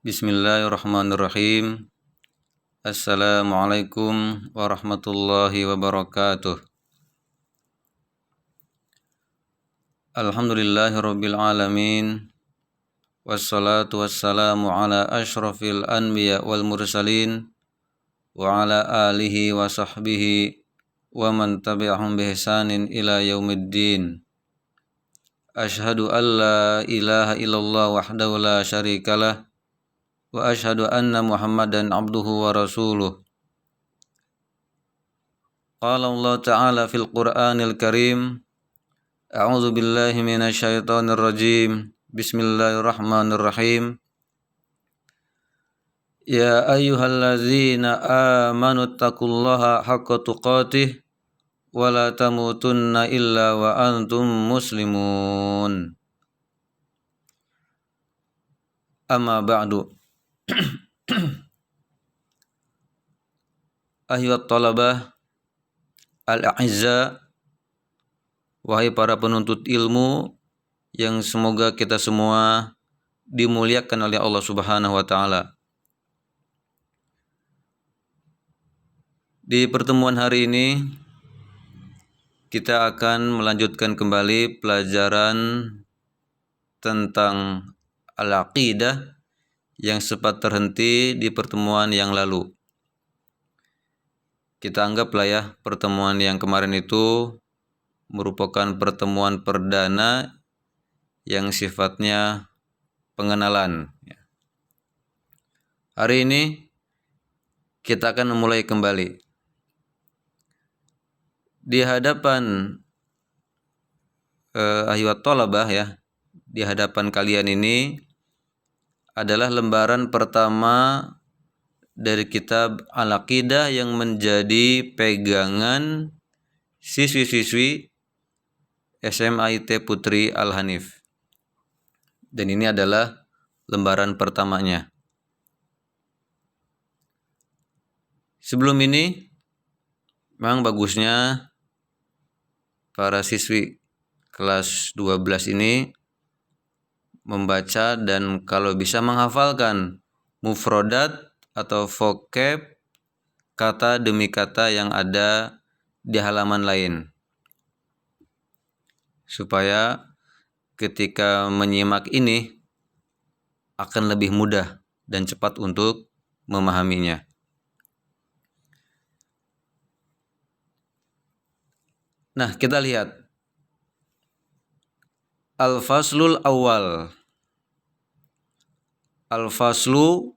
Bismillahirrahmanirrahim. Assalamualaikum warahmatullahi wabarakatuh. Alhamdulillahirabbil alamin. Wassalatu wassalamu ala asyrafil anbiya wal mursalin wa ala alihi wa sahbihi wa man tabi'ahum bi ihsanin ila yaumiddin. Asyhadu an la ilaha illallah wahdahu la syarikalah wa asyhadu anna Muhammadan abduhu wa rasuluh. Qala Allah Ta'ala fil Qur'anil Karim. A'udzu billahi minasy syaithanir rajim. Bismillahirrahmanirrahim. Ya ayyuhalladzina amanu taqullaha haqqa tuqatih wa la tamutunna illa wa antum muslimun. Amma ba'du. Ayyuhat talabah al-a'izza, wahai para penuntut ilmu yang semoga kita semua dimuliakan oleh Allah Subhanahu wa taala. Di pertemuan hari ini kita akan melanjutkan kembali pelajaran tentang al-aqidah yang sempat terhenti di pertemuan yang lalu. Kita anggaplah ya pertemuan yang kemarin itu merupakan pertemuan perdana yang sifatnya pengenalan. Hari ini kita akan memulai kembali. Di hadapan ayyuhat thalabah ya, di hadapan kalian ini adalah lembaran pertama dari kitab Al-Aqidah yang menjadi pegangan siswi-siswi SMA IT Putri Al-Hanif. Dan ini adalah lembaran pertamanya. Sebelum ini, memang bagusnya para siswi kelas 12 ini membaca dan kalau bisa menghafalkan mufrodat atau vocab kata demi kata yang ada di halaman lain, supaya ketika menyimak ini akan lebih mudah dan cepat untuk memahaminya. Nah, kita lihat Al-Faslul Awal. Al-Faslu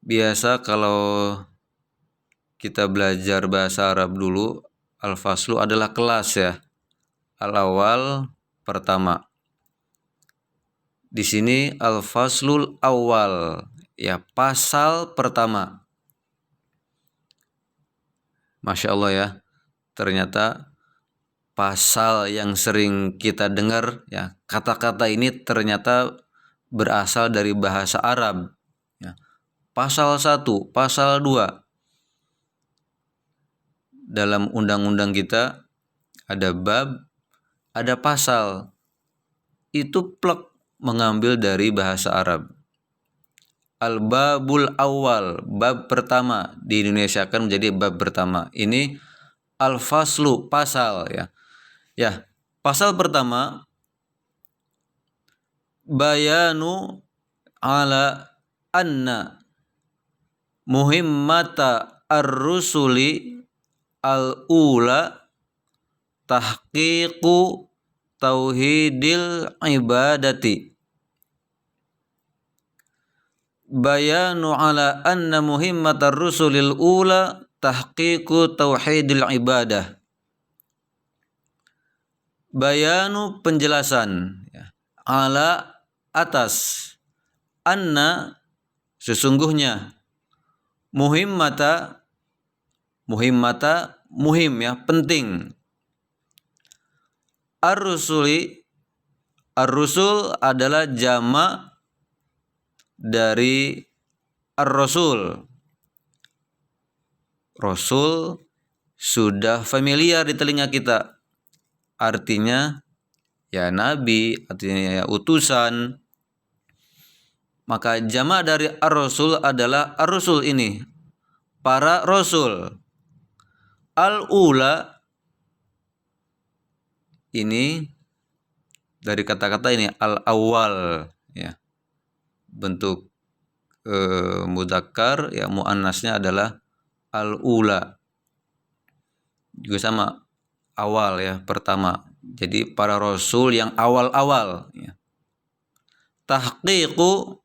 biasa kalau kita belajar bahasa Arab dulu, Al-Faslu adalah kelas ya. Al-Awal pertama. Di sini Al-Faslul Awal ya, pasal pertama. Masya Allah ya. Ternyata pasal yang sering kita dengar ya, kata-kata ini ternyata berasal dari bahasa Arab ya. Pasal 1, pasal 2 dalam undang-undang kita ada bab, ada pasal, itu plek mengambil dari bahasa Arab. Al-babul awal, bab pertama, di Indonesia kan menjadi bab pertama. Ini al-faslu, pasal ya. Ya, pasal pertama, bayanu ala anna muhimmata ar-rusuli al-ula tahqiqu tauhidil ibadati. Bayanu ala anna muhimmata ar-rusulil ula tahqiqu tauhidil ibadah. Bayanu penjelasan ya, ala atas, anna sesungguhnya, muhimmata muhim ya, penting, ar-rusuli, ar-rusul adalah jama' dari ar-rasul. Rasul sudah familiar di telinga kita. Artinya ya nabi, artinya ya utusan. Maka jamak dari ar-rasul adalah ar-rusul ini, para rasul. Al-ula ini dari kata-kata ini al-awwal ya. Bentuk mudzakkar ya, muannasnya adalah al-ula. Juga sama, awal ya, pertama. Jadi para rasul yang awal-awal ya. Tahqiqu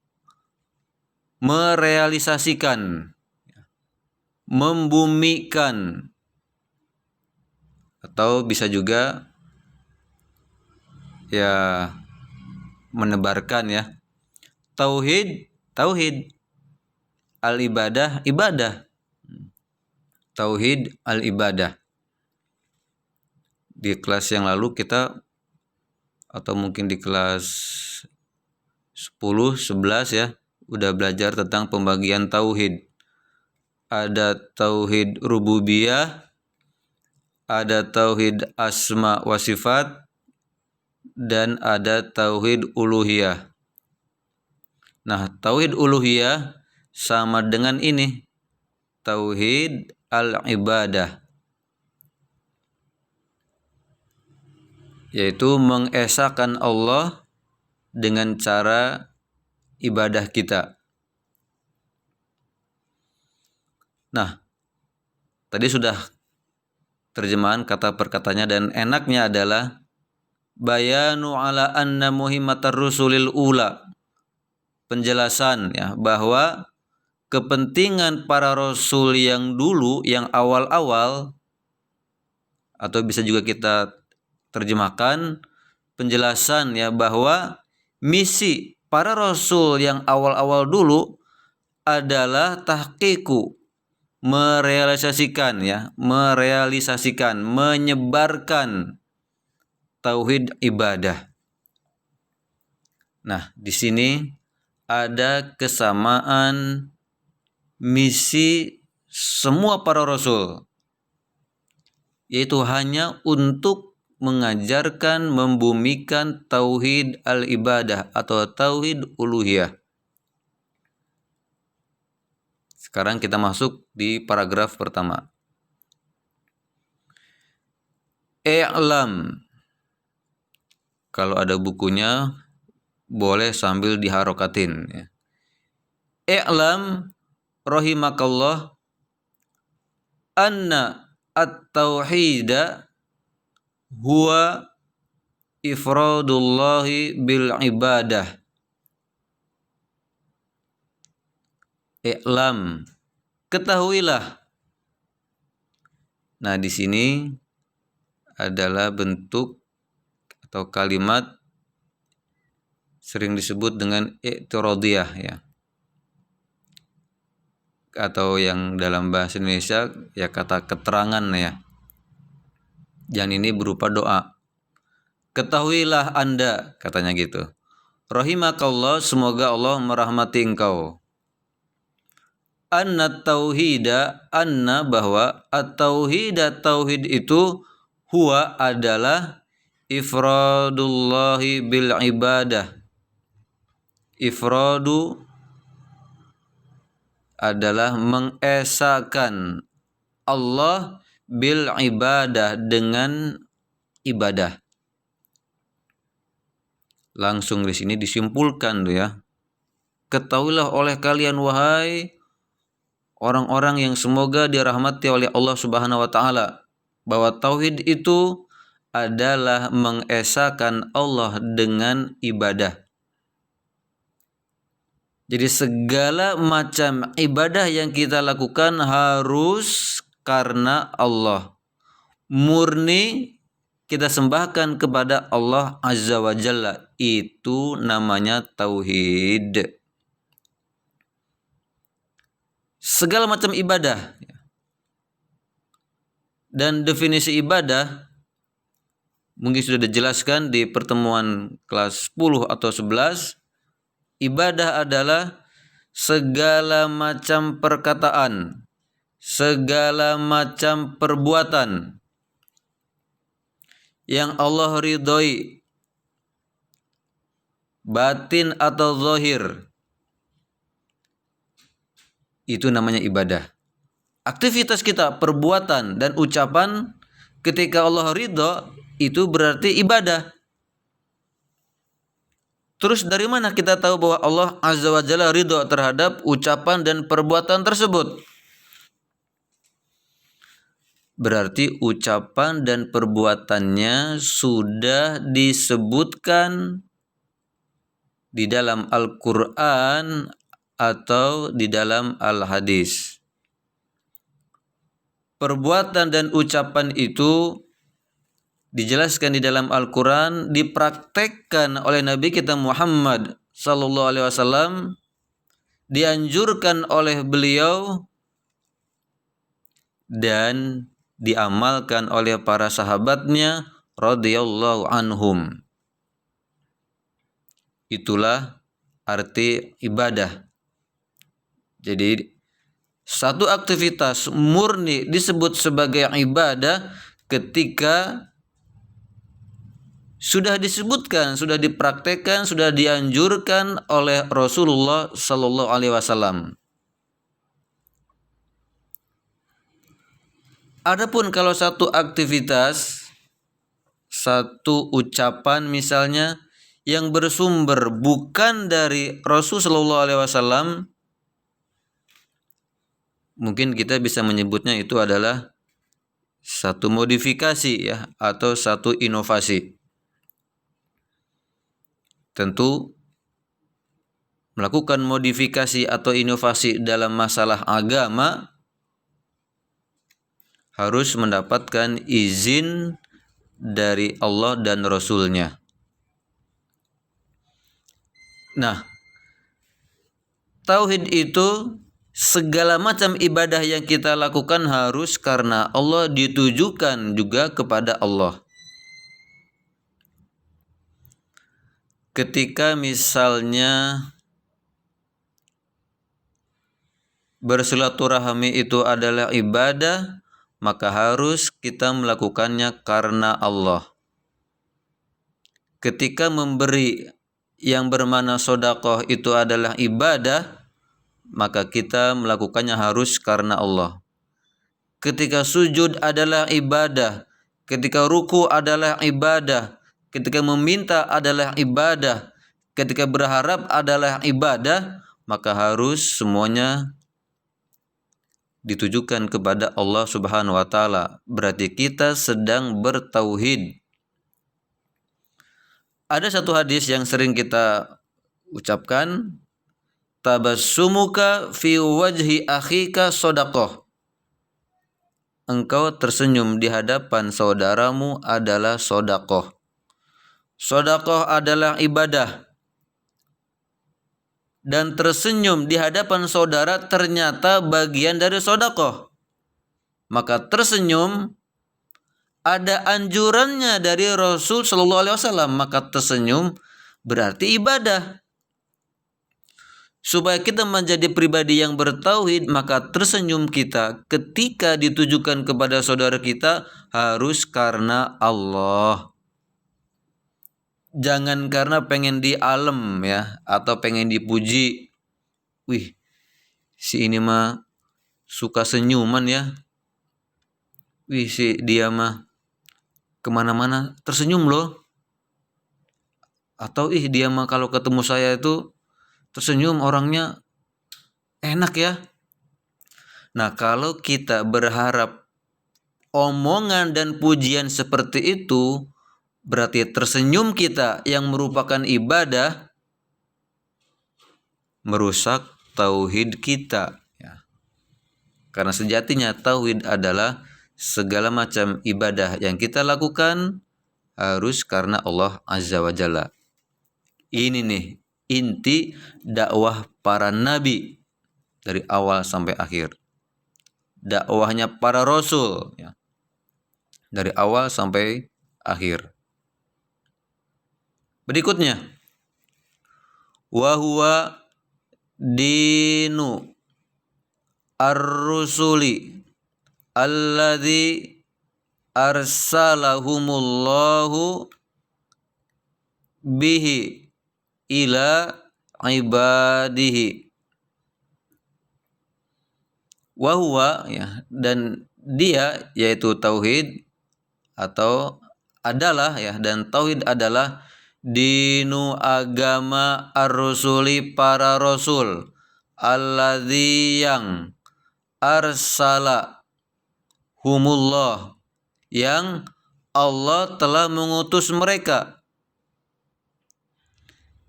merealisasikan, membumikan, atau bisa juga ya menebarkan ya. Tauhid, al-ibadah, ibadah. Tauhid al-ibadah. Di kelas yang lalu kita, atau mungkin di kelas 10, 11 ya, udah belajar tentang pembagian tauhid. Ada tauhid rububiyah, ada tauhid asma wa sifat, dan ada tauhid uluhiyah. Nah, tauhid uluhiyah sama dengan ini, tauhid al-ibadah, yaitu mengesahkan Allah dengan cara ibadah kita. Nah, tadi sudah terjemahan kata per katanya, dan enaknya adalah bayanu ala anna muhimmatar rusulil ula, penjelasan ya, bahwa kepentingan para rasul yang dulu, yang awal-awal, atau bisa juga kita terjemahkan penjelasan ya, bahwa misi para rasul yang awal-awal dulu adalah tahqiqu, merealisasikan, menyebarkan tauhid ibadah. Nah, di sini ada kesamaan misi semua para rasul, yaitu hanya untuk mengajarkan, membumikan tauhid al-ibadah atau tauhid uluhiyah. Sekarang kita masuk di paragraf pertama. I'lam. Kalau ada bukunya boleh sambil diharokatin ya. I'lam rahimakallah anna at-tauhida huwa ifradullahi bil ibadah. I'lam, ketahuilah. Nah, di sini adalah bentuk atau kalimat sering disebut dengan i'tiradiyah ya. Atau yang dalam bahasa Indonesia ya kata keterangan ya. Dan ini berupa doa. Ketahuilah Anda, katanya gitu. Rahimakallah, semoga Allah merahmati engkau. Anna tauhida, anna bahwa at-tauhida, tauhid itu huwa adalah ifradullahi bil ibadah. Ifradu adalah mengesahkan Allah bil ibadah, dengan ibadah. Langsung di sini disimpulkan tuh ya. Ketahuilah oleh kalian wahai orang-orang yang semoga dirahmati oleh Allah Subhanahu wa taala, bahwa tauhid itu adalah mengesahkan Allah dengan ibadah. Jadi segala macam ibadah yang kita lakukan harus karena Allah. Murni kita sembahkan kepada Allah Azza wa Jalla. Itu namanya tauhid. Segala macam ibadah. Dan definisi ibadah mungkin sudah dijelaskan di pertemuan kelas 10 atau 11. Ibadah adalah segala macam perkataan, segala macam perbuatan yang Allah ridhoi, batin atau zahir, itu namanya ibadah. Aktivitas kita, perbuatan dan ucapan ketika Allah ridho itu berarti ibadah. Terus dari mana kita tahu bahwa Allah Azza wa Jalla ridho terhadap ucapan dan perbuatan tersebut? Berarti ucapan dan perbuatannya sudah disebutkan di dalam Al-Quran atau di dalam Al-Hadis. Perbuatan dan ucapan itu dijelaskan di dalam Al-Quran, dipraktekkan oleh Nabi kita Muhammad sallallahu alaihi wasallam, dianjurkan oleh beliau dan diamalkan oleh para sahabatnya radhiyallahu anhum. Itulah arti ibadah. Jadi satu aktivitas murni disebut sebagai ibadah ketika sudah disebutkan, sudah dipraktekkan, sudah dianjurkan oleh Rasulullah sallallahu alaihi wasallam. Adapun kalau satu aktivitas, satu ucapan misalnya yang bersumber bukan dari Rasul sallallahu alaihi wasallam, mungkin kita bisa menyebutnya itu adalah satu modifikasi ya, atau satu inovasi. Tentu melakukan modifikasi atau inovasi dalam masalah agama harus mendapatkan izin dari Allah dan Rasul-Nya. Nah, tauhid itu segala macam ibadah yang kita lakukan harus karena Allah, ditujukan juga kepada Allah. Ketika misalnya bersilaturahmi itu adalah ibadah, maka harus kita melakukannya karena Allah. Ketika memberi yang bermakna sedekah itu adalah ibadah, maka kita melakukannya harus karena Allah. Ketika sujud adalah ibadah, ketika ruku adalah ibadah, ketika meminta adalah ibadah, ketika berharap adalah ibadah, maka harus semuanya ditujukan kepada Allah Subhanahu wa taala. Berarti kita sedang bertauhid. Ada satu hadis yang sering kita ucapkan, tabassumuka fi wajhi akhika shadaqah. Engkau tersenyum di hadapan saudaramu adalah sedekah. Sedekah adalah ibadah. Dan tersenyum di hadapan saudara ternyata bagian dari sedekah. Maka tersenyum ada anjurannya dari Rasul sallallahu alaihi wasallam, maka tersenyum berarti ibadah. Supaya kita menjadi pribadi yang bertauhid, maka tersenyum kita ketika ditujukan kepada saudara kita harus karena Allah. Jangan karena pengen dialem ya, atau pengen dipuji. Wih, si ini mah suka senyuman ya. Wih, si dia mah kemana-mana tersenyum loh. Atau dia mah kalau ketemu saya itu tersenyum, orangnya enak ya. Nah, kalau kita berharap omongan dan pujian seperti itu, berarti tersenyum kita yang merupakan ibadah merusak tauhid kita ya. Karena sejatinya tauhid adalah segala macam ibadah yang kita lakukan harus karena Allah Azza wa Jalla. Ini nih inti dakwah para nabi dari awal sampai akhir. Dakwahnya para rasul ya, dari awal sampai akhir. Berikutnya, wa huwa dinu ar-rusuli alladzi arsalahumullahu bihi ila ibadihi. Wahwa ya, dan dia yaitu tauhid atau adalah ya, dan tauhid adalah dinu agama ar-rusuli para rasul alladzi yang arsala humullah yang Allah telah mengutus mereka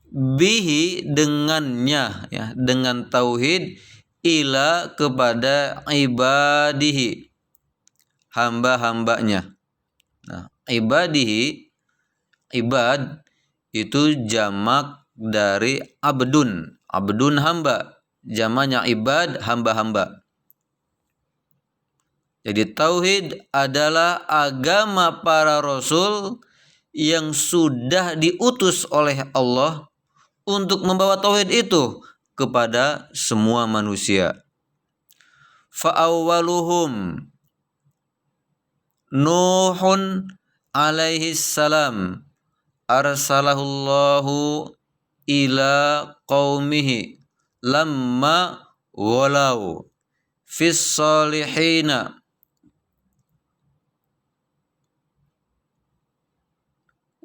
bihi dengannya ya, dengan tauhid ila kepada ibadihi hamba-hambanya. Nah, ibadihi, ibad itu jamak dari abdun. Abdun hamba, jamaknya ibad hamba-hamba. Jadi tauhid adalah agama para rasul yang sudah diutus oleh Allah untuk membawa tauhid itu kepada semua manusia. Fa'awwaluhum Nuhun alaihi salam arsalahullahu ila qaumihi lamma walau fis salihina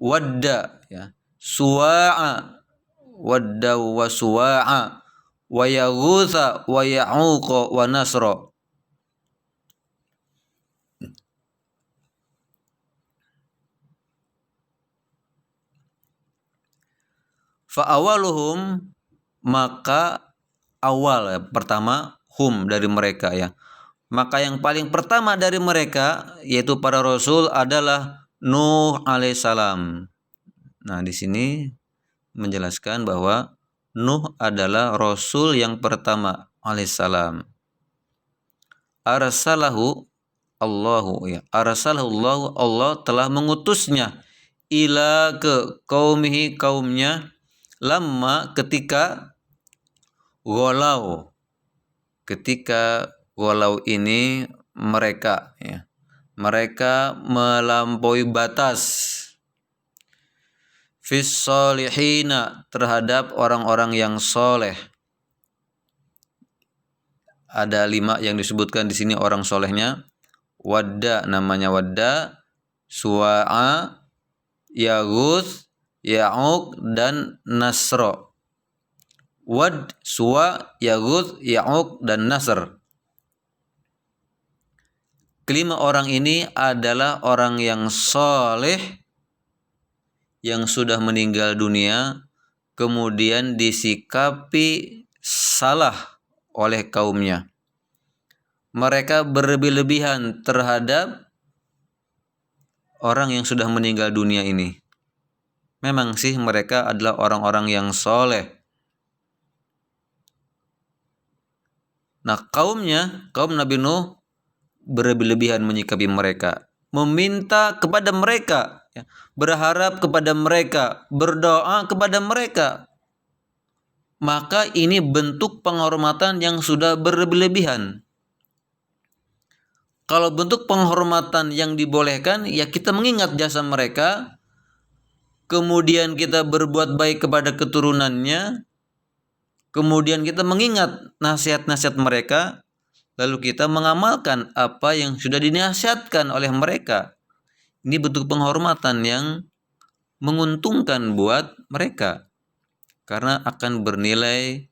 wadda ya suwa'a wadda wa suwa'a wa yaghutha wa ya'uqa wa nasra. Fa awaluhum, maka awal ya, pertama hum dari mereka ya. Maka yang paling pertama dari mereka yaitu para rasul adalah Nuh alaihissalam. Nah, di sini menjelaskan bahwa Nuh adalah rasul yang pertama alaihissalam. Arsalahu Allahu ya. Arsalahu Allahu, Allah telah mengutusnya ila ke qaumihi, kaumnya, lama ketika walau, ketika walau ini mereka ya, mereka melampaui batas fis solihina terhadap orang-orang yang soleh. Ada 5 yang disebutkan di sini orang solehnya. Wadda, namanya Wadda, Suwa'a, Yaguth, Ya'uq, dan Nasro. Wad, Suwa, Yaguth, Ya'uq, dan Nasr. Kelima orang ini adalah orang yang soleh yang sudah meninggal dunia kemudian disikapi salah oleh kaumnya. Mereka berlebih-lebihan terhadap orang yang sudah meninggal dunia ini. Memang sih mereka adalah orang-orang yang soleh. Nah, kaumnya, kaum Nabi Nuh berlebih-lebihan menyikapi mereka, meminta kepada mereka, ya, berharap kepada mereka, berdoa kepada mereka. Maka ini bentuk penghormatan yang sudah berlebih-lebihan. Kalau bentuk penghormatan yang dibolehkan, ya kita mengingat jasa mereka, kemudian kita berbuat baik kepada keturunannya, kemudian kita mengingat nasihat-nasihat mereka, lalu kita mengamalkan apa yang sudah dinasihatkan oleh mereka. Ini bentuk penghormatan yang menguntungkan buat mereka, karena akan bernilai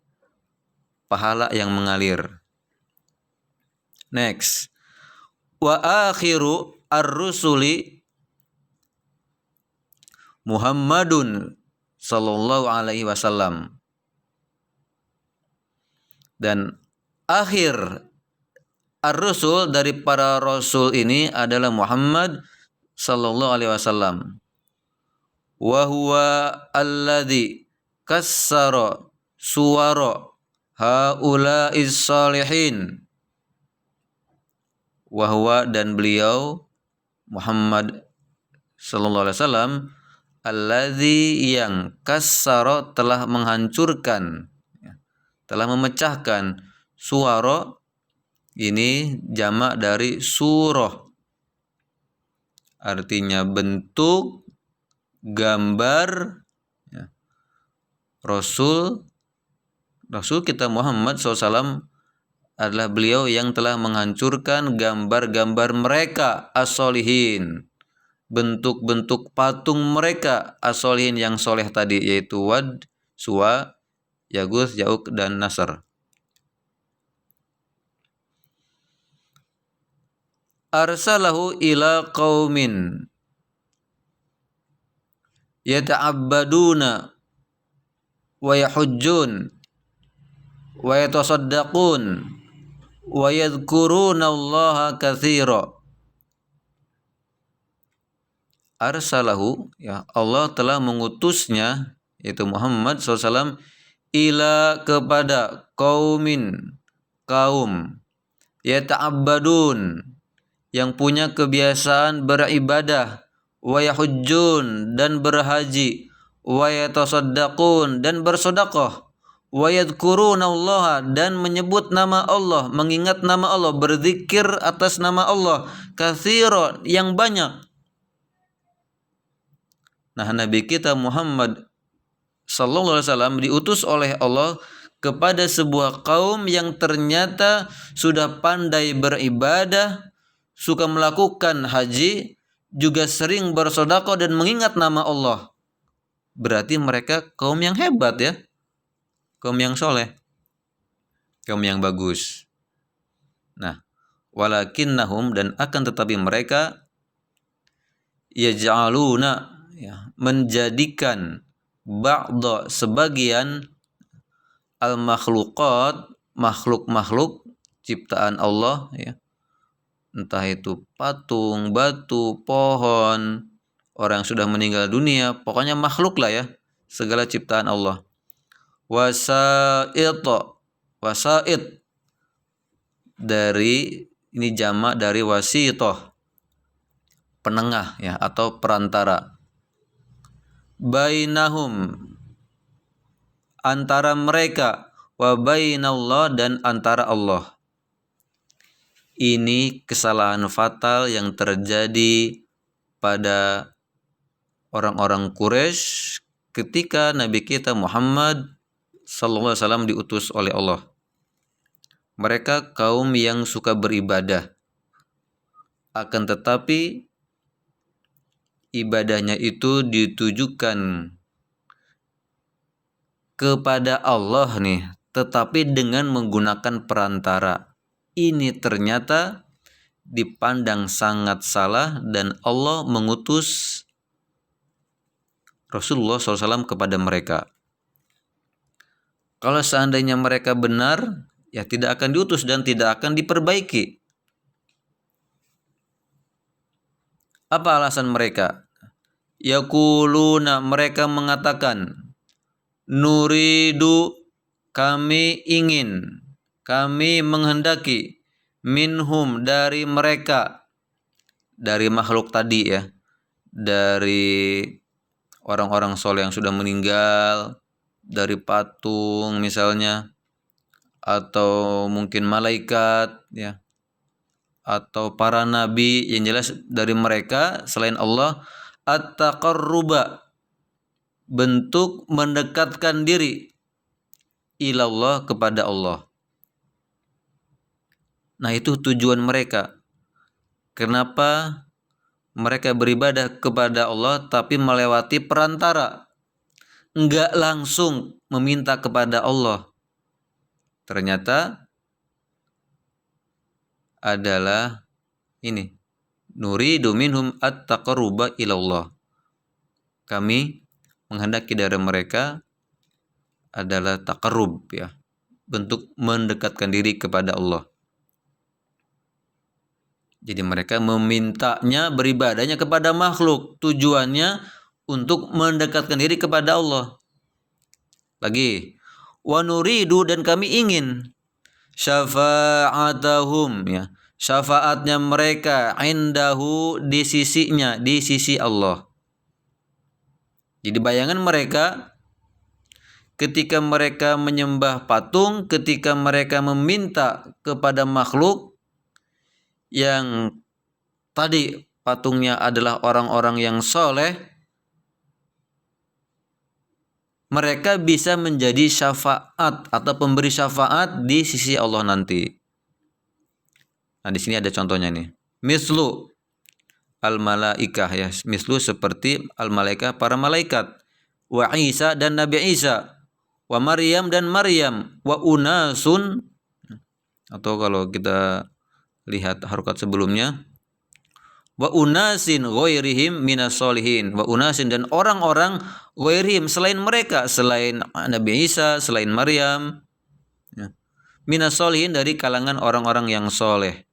pahala yang mengalir. Next. Wa akhiru ar-rusuli Muhammadun sallallahu alaihi wasallam. Dan akhir ar-rusul dari para rasul ini adalah Muhammad sallallahu alaihi wasallam. Wa huwa alladzi kassara suwara haula'is salihin. Wa huwa, dan beliau Muhammad sallallahu alaihi wasallam, alladzi yang kassara telah menghancurkan, telah memecahkan, suwara ini jamak dari surah, artinya bentuk, gambar ya. Rasul kita Muhammad SAW adalah beliau yang telah menghancurkan gambar-gambar mereka as-solihin, bentuk-bentuk patung mereka as-solihin yang soleh tadi, yaitu Wad, Suwa, Yaguth, Ya'uq, dan Nasr. Arsalahu ila qaumin yata'abbaduna wa yahujjun wa yatasaddaqun wa yadhkuruna Allaha katsira. Arsalahu, ya, Allah telah mengutusnya, yaitu Muhammad SAW, ila kepada qaumin, kaum, yata'abbadun, yang punya kebiasaan beribadah, wa yahujjun, dan berhaji, wa yatasaddaqun, dan bersedekah, wa yadhkuruna Allah, dan menyebut nama Allah, mengingat nama Allah, berzikir atas nama Allah, katsira, yang banyak. Nah, Nabi kita Muhammad sallallahu alaihi wasallam diutus oleh Allah kepada sebuah kaum yang ternyata sudah pandai beribadah, suka melakukan haji, juga sering bersedekah dan mengingat nama Allah. Berarti mereka kaum yang hebat, ya. Kaum yang soleh. Kaum yang bagus. Nah, walakinnahum, dan akan tetapi mereka yaj'aluna, ya, menjadikan ba'da, sebagian, al-makhluqat, makhluk-makhluk ciptaan Allah, ya, entah itu patung, batu, pohon, orang yang sudah meninggal dunia, pokoknya makhluk lah, ya, segala ciptaan Allah. Wasa'id, dari ini jamak dari wasitoh, penengah, ya, atau perantara. Bainahum, antara mereka, wa bainallah, dan antara Allah. Ini kesalahan fatal yang terjadi pada orang-orang Quraisy ketika Nabi kita Muhammad sallallahu alaihi wasallam diutus oleh Allah. Mereka kaum yang suka beribadah, akan tetapi ibadahnya itu ditujukan kepada Allah nih, tetapi dengan menggunakan perantara. Ini ternyata dipandang sangat salah, dan Allah mengutus Rasulullah SAW kepada mereka. Kalau seandainya mereka benar, ya tidak akan diutus dan tidak akan diperbaiki. Apa alasan mereka? Yaquluna, mereka mengatakan, nuridu, kami ingin, kami menghendaki, minhum, dari mereka, dari makhluk tadi, ya, dari orang-orang soleh yang sudah meninggal, dari patung misalnya, atau mungkin malaikat, ya, atau para nabi, yang jelas dari mereka selain Allah, at-taqarruba, bentuk mendekatkan diri, ilallah, kepada Allah. Nah, itu tujuan mereka. Kenapa mereka beribadah kepada Allah tapi melewati perantara, enggak langsung meminta kepada Allah? Ternyata adalah ini, nuridu minhum at-taqarruba ilallah. Kami menghendaki dari mereka adalah taqarrub, ya, bentuk mendekatkan diri kepada Allah. Jadi mereka memintanya, beribadahnya kepada makhluk, tujuannya untuk mendekatkan diri kepada Allah. Lagi, wa nuridu, dan kami ingin, syafa'atahum, ya, syafaatnya mereka, indahu, di sisinya, di sisi Allah. Jadi bayangan mereka ketika mereka menyembah patung, ketika mereka meminta kepada makhluk yang tadi patungnya adalah orang-orang yang soleh, mereka bisa menjadi syafaat atau pemberi syafaat di sisi Allah nanti. Nah, di sini ada contohnya nih. Mislu al-malaikah ya, mislu seperti al-malaikah para malaikat. Wa Isa dan Nabi Isa. Wa Maryam dan Maryam. Wa unasun, atau kalau kita lihat harokat sebelumnya, wa unasin ghairihim minas solihin, wa unasin dan orang-orang ghairihim selain mereka, selain Nabi Isa, selain Maryam, ya. Minas solihin dari kalangan orang-orang yang soleh.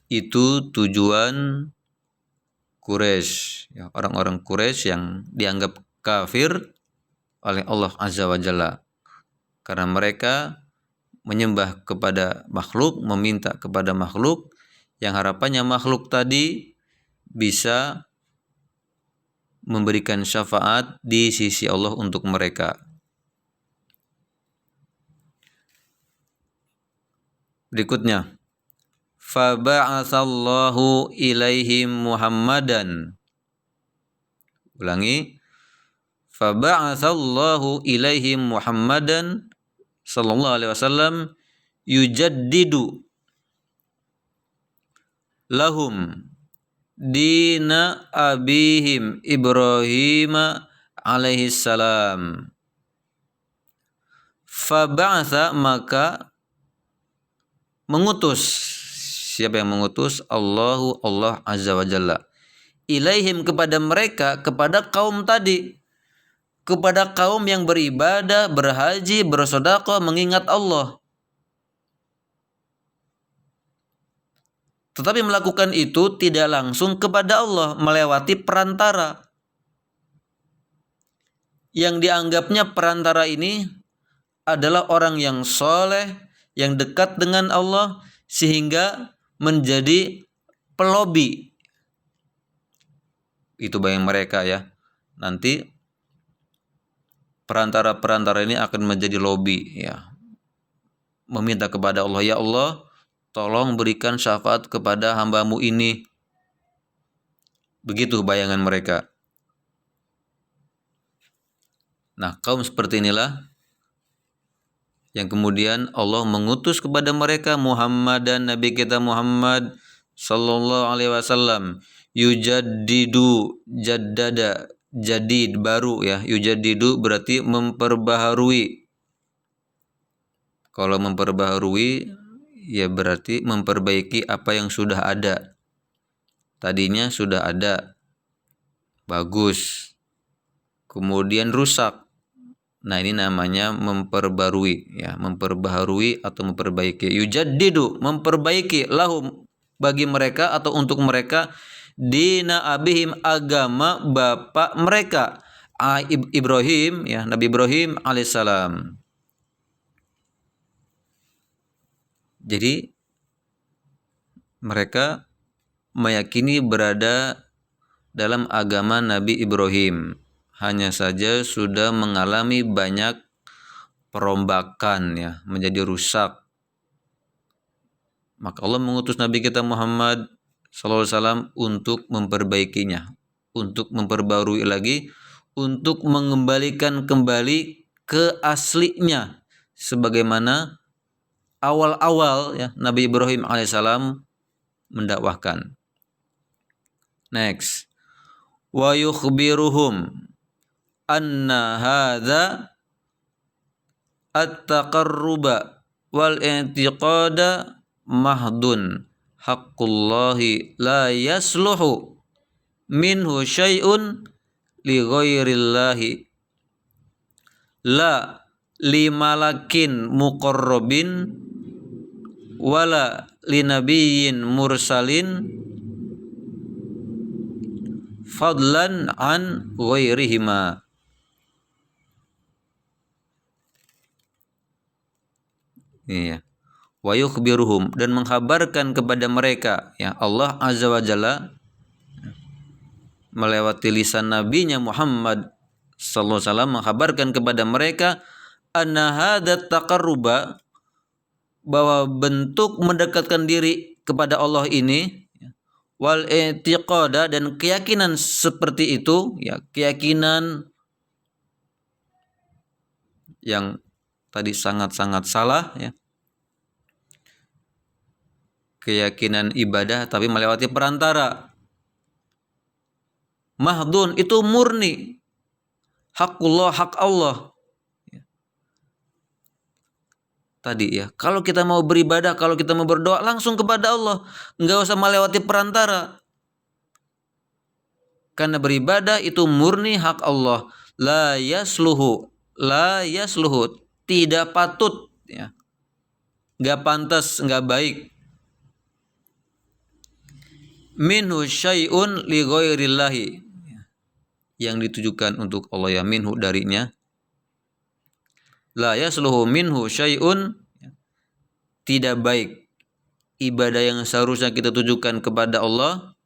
Itu tujuan Quraisy, ya, orang-orang Quraisy yang dianggap kafir oleh Allah Azza wa Jalla karena mereka menyembah kepada makhluk, meminta kepada makhluk, yang harapannya makhluk tadi bisa memberikan syafaat di sisi Allah untuk mereka. Berikutnya, faba'atsallahu ilaihim Muhammadan. Ulangi, faba'atsallahu ilaihim Muhammadan sallallahu alaihi wasallam yujaddidu lahum dina abihim Ibrahim alaihi salam. Faba'atha, maka mengutus. Siapa yang mengutus? Allah Azza wa Jalla. Ilaihim, kepada mereka, kepada kaum tadi, kepada kaum yang beribadah, berhaji, bersedekah, mengingat Allah. Tetapi melakukan itu tidak langsung kepada Allah, melewati perantara. Yang dianggapnya perantara ini adalah orang yang soleh, yang dekat dengan Allah, sehingga menjadi pelobi. Itu bagi mereka ya. Nanti perantara-perantara ini akan menjadi lobi ya. Meminta kepada Allah, ya Allah, tolong berikan syafaat kepada hambamu ini. Begitu bayangan mereka. Nah, kaum seperti inilah yang kemudian Allah mengutus kepada mereka Muhammad dan Nabi kita Muhammad sallallahu alaihi wasallam. Yujaddidu, jaddada, jadid, baru ya. Yujaddidu berarti memperbaharui. Kalau memperbaharui ya berarti memperbaiki apa yang sudah ada. Tadinya sudah ada, bagus, kemudian rusak. Nah, ini namanya memperbarui ya, memperbaharui atau memperbaiki. Yujaddidu, memperbaiki, lahum, bagi mereka atau untuk mereka, dina abihim, agama bapak mereka, Ibrahim ya, Nabi Ibrahim alaihissalam. Jadi mereka meyakini berada dalam agama Nabi Ibrahim, hanya saja sudah mengalami banyak perombakan ya, menjadi rusak. Maka Allah mengutus Nabi kita Muhammad sallallahu alaihi wasallam untuk memperbaikinya, untuk memperbarui lagi, untuk mengembalikan kembali ke aslinya sebagaimana awal-awal ya Nabi Ibrahim alaihissalam mendakwahkan. Next, wa yukhbiruhum anna hadza at-taqarruba wal i'tiqada mahdun haqqullahi la yasluhu minhu syai'un li ghairillahi la limalakin muqarrabin wala linabiyyin mursalin fadlan an ghairihima. Iya. Wa yukhbiruhum, dan menghabarkan kepada mereka ya, Allah Azza wa Jalla melewati lisan nabinya Muhammad sallallahu alaihi wasallam menghabarkan kepada mereka anna hadat taqarruba, bahwa bentuk mendekatkan diri kepada Allah ini, wal i'tiqada, dan keyakinan seperti itu ya, keyakinan yang tadi sangat-sangat salah ya, keyakinan ibadah tapi melewati perantara. Mahdun itu murni, hakullah, hak Allah. Tadi ya, kalau kita mau beribadah, kalau kita mau berdoa langsung kepada Allah, nggak usah melewati perantara. Karena beribadah itu murni hak Allah. La yasluhu, tidak patut, ya, nggak pantas, nggak baik. Minhu syai'un li ghairillahi, yang ditujukan untuk Allah, ya, minhu darinya. La yasluhu minhu syai'un, tidak baik ibadah yang seharusnya kita tujukan kepada Allah,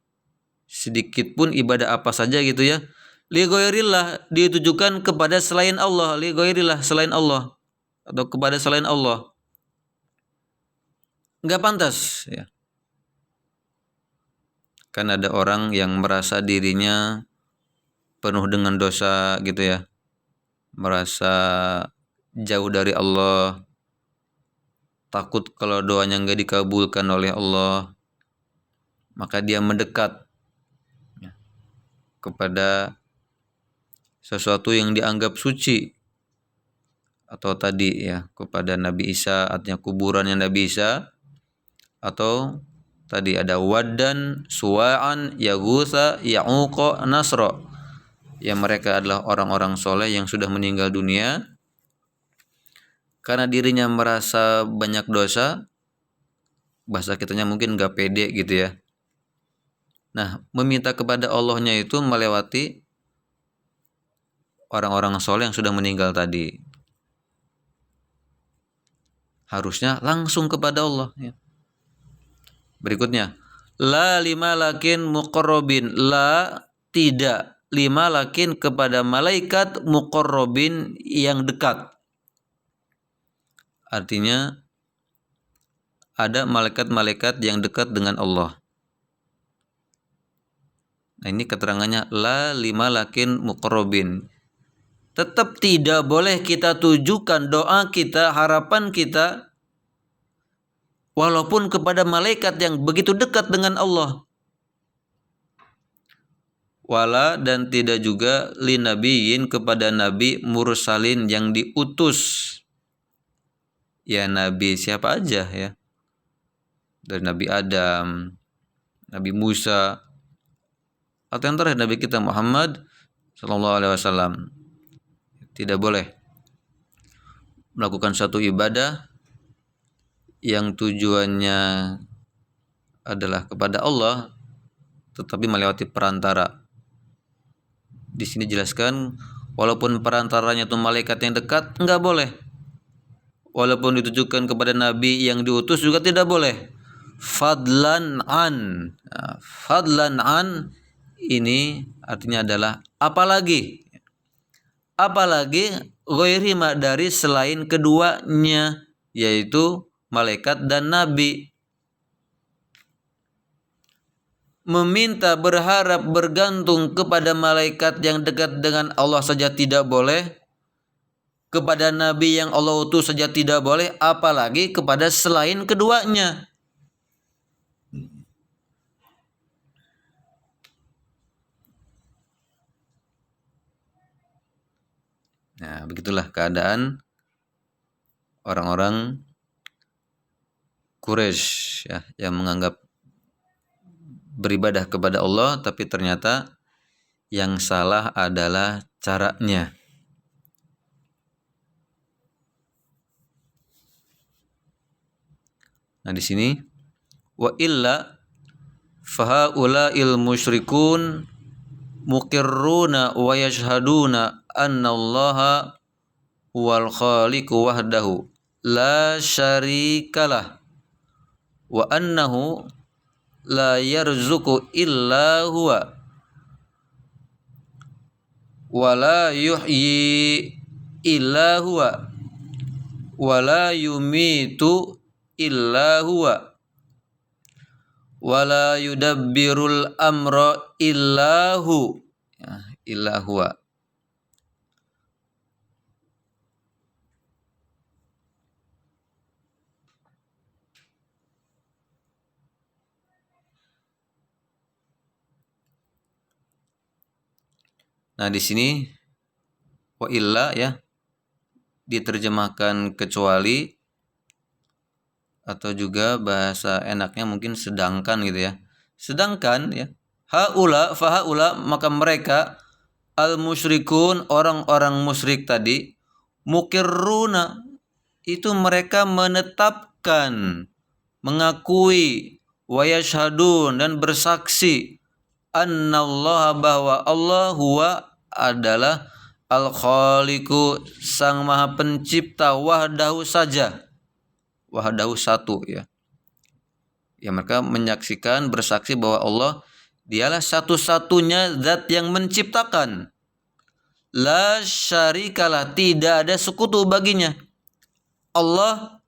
sedikit pun ibadah apa saja gitu ya, li ghairillah, ditujukan kepada selain Allah, li ghairillah, selain Allah, atau kepada selain Allah, nggak pantas, ya. Kan ada orang yang merasa dirinya penuh dengan dosa gitu ya, merasa jauh dari Allah, takut kalau doanya nggak dikabulkan oleh Allah, maka dia mendekat, ya, kepada sesuatu yang dianggap suci, atau tadi ya kepada Nabi Isa, artinya kuburannya Nabi Isa, atau tadi ada Waddan, Suwa'an, Yaghutsa, Ya'uqa, Nasra, yang mereka adalah orang-orang soleh yang sudah meninggal dunia. Karena dirinya merasa banyak dosa, bahasa kitanya mungkin gak pede gitu ya. Nah, meminta kepada Allahnya itu melewati orang-orang soleh yang sudah meninggal tadi. Harusnya langsung kepada Allah, ya. Berikutnya, la lima lakin muqarrabin, la tidak lima lakin kepada malaikat muqarrabin yang dekat. Artinya ada malaikat-malaikat yang dekat dengan Allah. Nah, ini keterangannya la lima lakin muqarrabin. Tetap tidak boleh kita tujukan doa kita, harapan kita, walaupun kepada malaikat yang begitu dekat dengan Allah. Wala, dan tidak juga li nabiyin, kepada nabi mursalin yang diutus. Ya, nabi siapa aja ya. Dari Nabi Adam, Nabi Musa, atau yang terakhir Nabi kita Muhammad sallallahu alaihi wasallam. Tidak boleh melakukan satu ibadah yang tujuannya adalah kepada Allah tetapi melewati perantara. Di sini jelaskan, walaupun perantaranya itu malaikat yang dekat, enggak boleh. Walaupun ditujukan kepada nabi yang diutus juga tidak boleh. Fadlan an. Nah, fadlan an ini artinya adalah apalagi. Apalagi ghairi ma, dari selain keduanya, yaitu malaikat dan nabi. Meminta, berharap, bergantung kepada malaikat yang dekat dengan Allah saja tidak boleh, kepada nabi yang Allah utus saja tidak boleh, apalagi kepada selain keduanya. Nah, begitulah keadaan orang-orang Quraisy, ya, yang menganggap beribadah kepada Allah, tapi ternyata yang salah adalah caranya. Nah, di sini wa illa fahaula'il musyrikun muqirruna wa yashhaduna annallaha huwal khaliqu wahdahu la syarikalah wa annahu la yarzuqu illa huwa wa la yuhyi illa huwa wa la yumitu illa huwa wa la yudabbirul amra illa hu, ya, illa huwa. Nah, di sini wa illa ya diterjemahkan kecuali, atau juga bahasa enaknya mungkin sedangkan gitu ya. Sedangkan ya, fahaula maka mereka al musyrikun orang-orang musyrik tadi, mukirruna itu mereka menetapkan, mengakui, wa yashhadun dan bersaksi, annallaha bahwa Allah huwa adalah al-khaliqu sang maha pencipta, wahdahu saja, wahdahu satu ya. Ya mereka menyaksikan, bersaksi bahwa Allah dialah satu-satunya zat yang menciptakan. La syarikalah, tidak ada sekutu baginya. Allah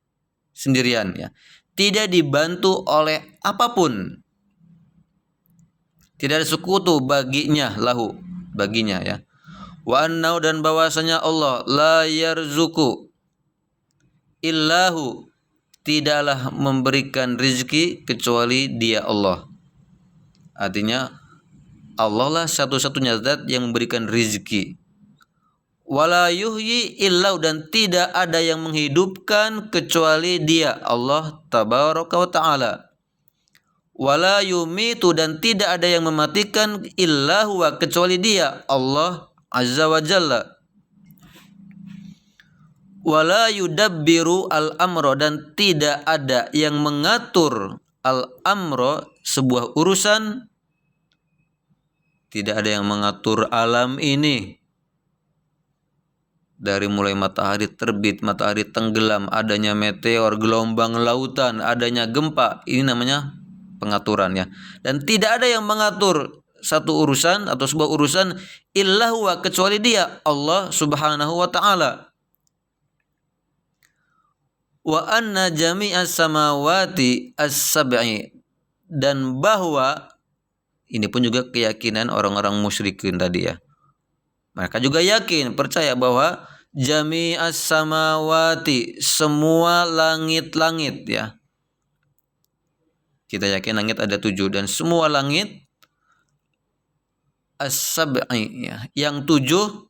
sendirian ya. Tidak dibantu oleh apapun. Tidak ada sekutu baginya, lahu, baginya ya. Wa annau dan bahwasanya Allah la yarzuku illahu, tidaklah memberikan rizki kecuali Dia Allah. Artinya Allah lah satu-satunya zat yang memberikan rizki. Wala yuhyi illahu, dan tidak ada yang menghidupkan kecuali Dia Allah tabaraka wa taala. Wala yumitu, dan tidak ada yang mematikan illahu kecuali Dia Allah azza wa jalla. Wala yudabbiru al-amro, dan tidak ada yang mengatur al-amro sebuah urusan, tidak ada yang mengatur alam ini dari mulai matahari terbit, matahari tenggelam, adanya meteor, gelombang lautan, adanya gempa, ini namanya pengaturan ya. Dan tidak ada yang mengatur satu urusan atau sebuah urusan illa huwa, kecuali Dia Allah subhanahu wa ta'ala. Wa anna jami'as samawati as-sab'i, dan bahwa ini pun juga keyakinan orang-orang musyrikin tadi ya. Mereka juga yakin, percaya bahwa jami'as samawati, semua langit-langit ya. Kita yakin langit ada 7, dan semua langit as-sab'i ya, yang 7,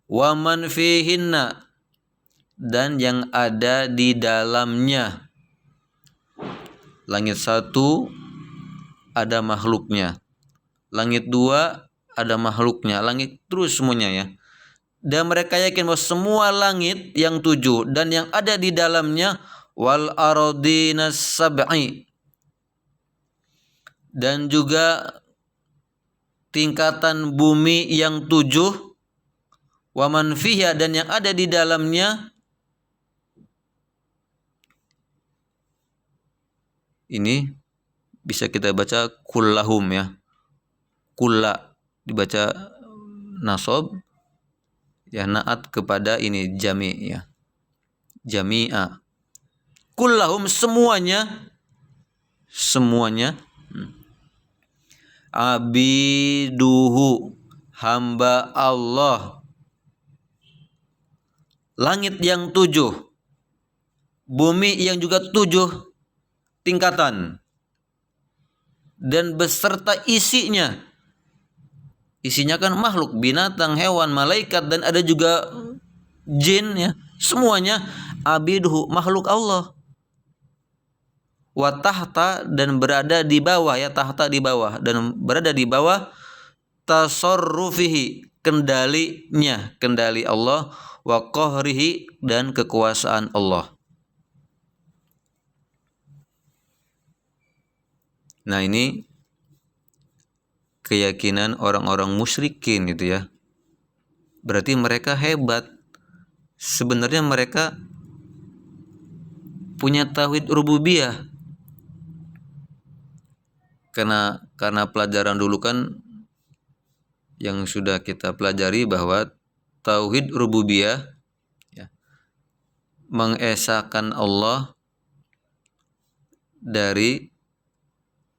wa man fihinna, dan yang ada di dalamnya. Langit 1 ada makhluknya, langit 2 ada makhluknya, langit terus semuanya ya. Dan mereka yakin bahwa semua langit yang 7 dan yang ada di dalamnya, wal ardinas sab'i, dan juga tingkatan bumi yang 7, wa man fiha, dan yang ada di dalamnya. Ini bisa kita baca kullahum ya. Kulla dibaca nasab ya, naat kepada ini jami ya. Jami'a. Kullahum, semuanya. Semuanya. Abiduhu, hamba Allah. Langit yang 7, bumi yang juga 7 tingkatan, dan beserta isinya. Isinya kan makhluk, binatang, hewan, malaikat, dan ada juga jin ya. Semuanya abiduhu, makhluk Allah. Wa tahta, dan berada di bawah ya, tahta di bawah, dan berada di bawah tasarrufihi, kendalinya, kendali Allah, wa qahrihi, dan kekuasaan Allah. Nah, ini keyakinan orang-orang musyrikin gitu ya. Berarti mereka hebat. Sebenarnya mereka punya tauhid rububiyah. Karena pelajaran dulu kan yang sudah kita pelajari bahwa tauhid rububiyah ya, mengesahkan Allah dari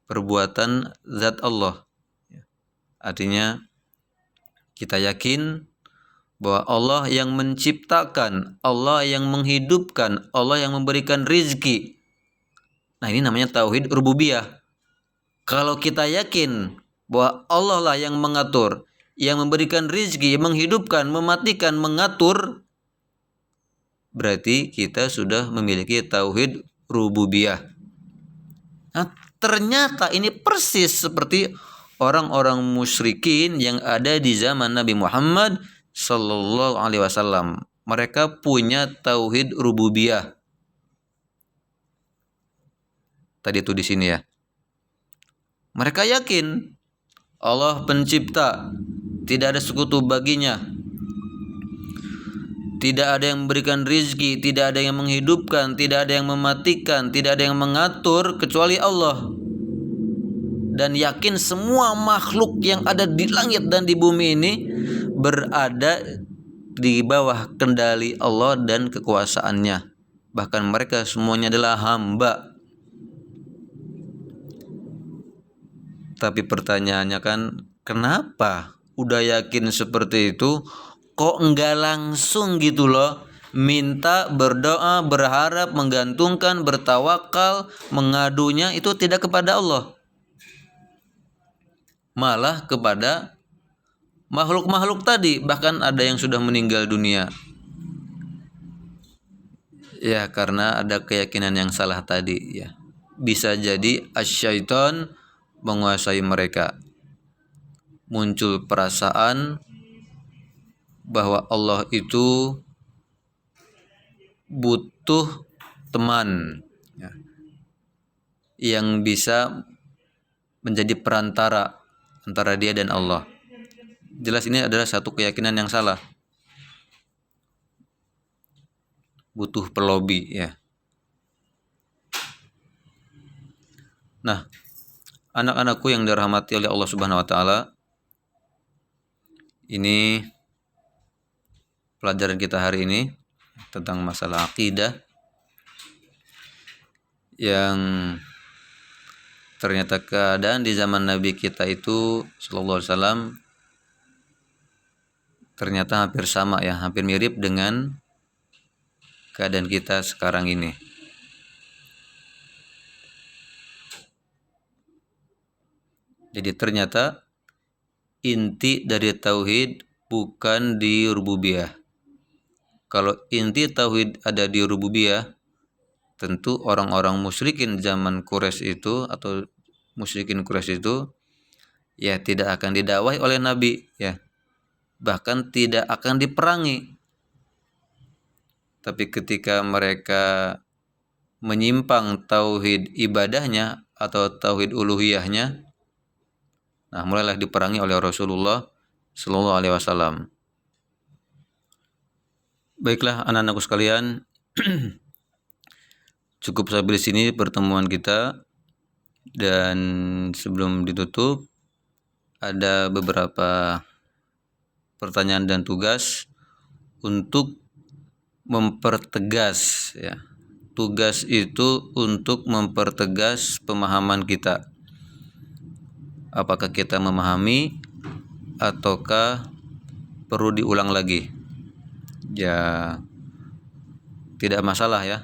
perbuatan zat Allah. Artinya kita yakin bahwa Allah yang menciptakan, Allah yang menghidupkan, Allah yang memberikan rizki. Nah, ini namanya tauhid rububiyah. Kalau kita yakin bahwa Allah lah yang mengatur, yang memberikan rizki, menghidupkan, mematikan, mengatur, berarti kita sudah memiliki tauhid rububiyah. Nah, ternyata ini persis seperti orang-orang musyrikin yang ada di zaman Nabi Muhammad sallallahu alaihi wasallam. Mereka punya tauhid rububiyah. Tadi itu di sini ya. Mereka yakin Allah pencipta, tidak ada sekutu baginya. Tidak ada yang memberikan rizki, tidak ada yang menghidupkan, tidak ada yang mematikan, tidak ada yang mengatur kecuali Allah. Dan yakin semua makhluk yang ada di langit dan di bumi ini berada di bawah kendali Allah dan kekuasaannya. Bahkan mereka semuanya adalah hamba. Tapi pertanyaannya kan, kenapa udah yakin seperti itu kok enggak langsung gitu loh minta, berdoa, berharap, menggantungkan, bertawakal, mengadunya itu tidak kepada Allah, malah kepada makhluk-makhluk tadi, bahkan ada yang sudah meninggal dunia. Ya karena ada keyakinan yang salah tadi ya. Bisa jadi asyaiton menguasai mereka. Muncul perasaan bahwa Allah itu butuh teman ya, yang bisa menjadi perantara antara dia dan Allah. Jelas ini adalah satu keyakinan yang salah. Butuh pelobi ya. Nah, anak-anakku yang dirahmati oleh Allah Subhanahu wa taala, ini pelajaran kita hari ini tentang masalah akidah yang ternyata keadaan di zaman Nabi kita itu sallallahu alaihi wasallam ternyata hampir sama ya, hampir mirip dengan keadaan kita sekarang ini. Jadi ternyata inti dari tauhid bukan di rububiyah. Kalau inti tauhid ada di rububiyah, tentu orang-orang musyrikin zaman Quraisy itu atau musyrikin Quraisy itu ya tidak akan didakwahi oleh Nabi ya. Bahkan tidak akan diperangi. Tapi ketika mereka menyimpang tauhid ibadahnya atau tauhid uluhiyahnya, nah mulailah diperangi oleh Rasulullah sallallahu alaihi wasallam. Baiklah anak-anakku sekalian, cukup sampai di sini pertemuan kita, dan sebelum ditutup ada beberapa pertanyaan dan tugas untuk mempertegas ya. Tugas itu untuk mempertegas pemahaman kita. Apakah kita memahami ataukah perlu diulang lagi? Ya tidak masalah ya.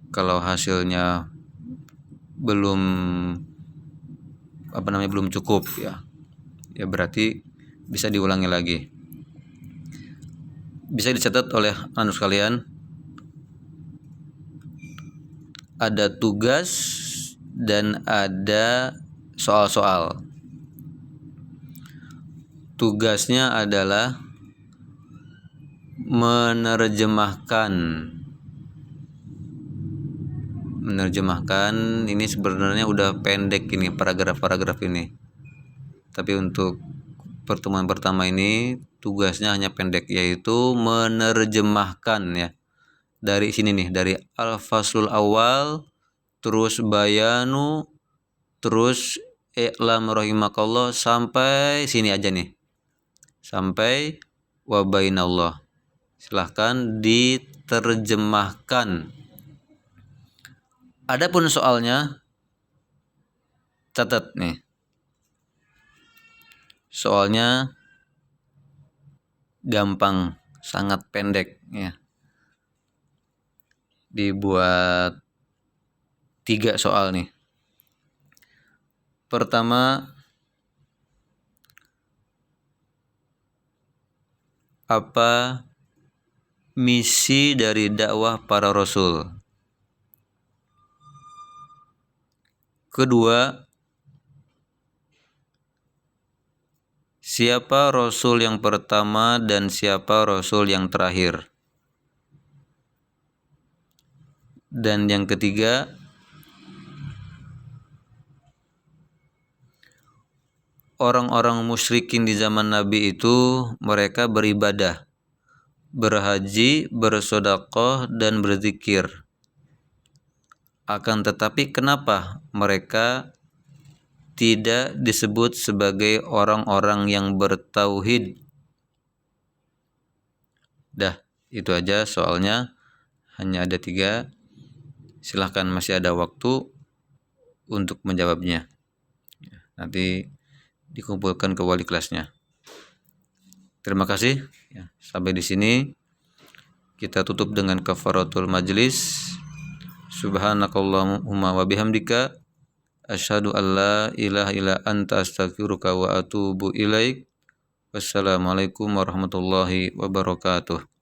Kalau hasilnya belum belum cukup ya. Ya berarti bisa diulangi lagi. Bisa dicatat oleh anak sekalian. Ada tugas dan ada soal-soal. Tugasnya adalah menerjemahkan ini sebenarnya udah pendek ini paragraf-paragraf ini. Tapi untuk pertemuan pertama ini tugasnya hanya pendek, yaitu menerjemahkan ya. Dari sini nih, dari al-faslul awal, terus bayanu, terus i'lam rahimakallah, sampai sini aja nih. Sampai wa bainallah. Silahkan diterjemahkan. Adapun soalnya, catat nih. Soalnya gampang, sangat pendek ya. Dibuat 3 soal nih. Pertama, Apa misi dari dakwah para rasul? Kedua, siapa rasul yang pertama dan siapa rasul yang terakhir? Dan yang ketiga, orang-orang musyrikin di zaman Nabi itu mereka beribadah, berhaji, bersedekah dan berzikir. Akan tetapi kenapa mereka tidak disebut sebagai orang-orang yang bertauhid? Dah, itu aja soalnya, hanya ada 3. Silahkan, masih ada waktu untuk menjawabnya. Nanti dikumpulkan ke wali kelasnya. Terima kasih. Sampai di sini kita tutup dengan kafaratul majlis. Subhanakallahumma wa bihamdika asyhadu an la ilaha illa anta astaghfiruka wa atubu ilaik. Wassalamualaikum warahmatullahi wabarakatuh.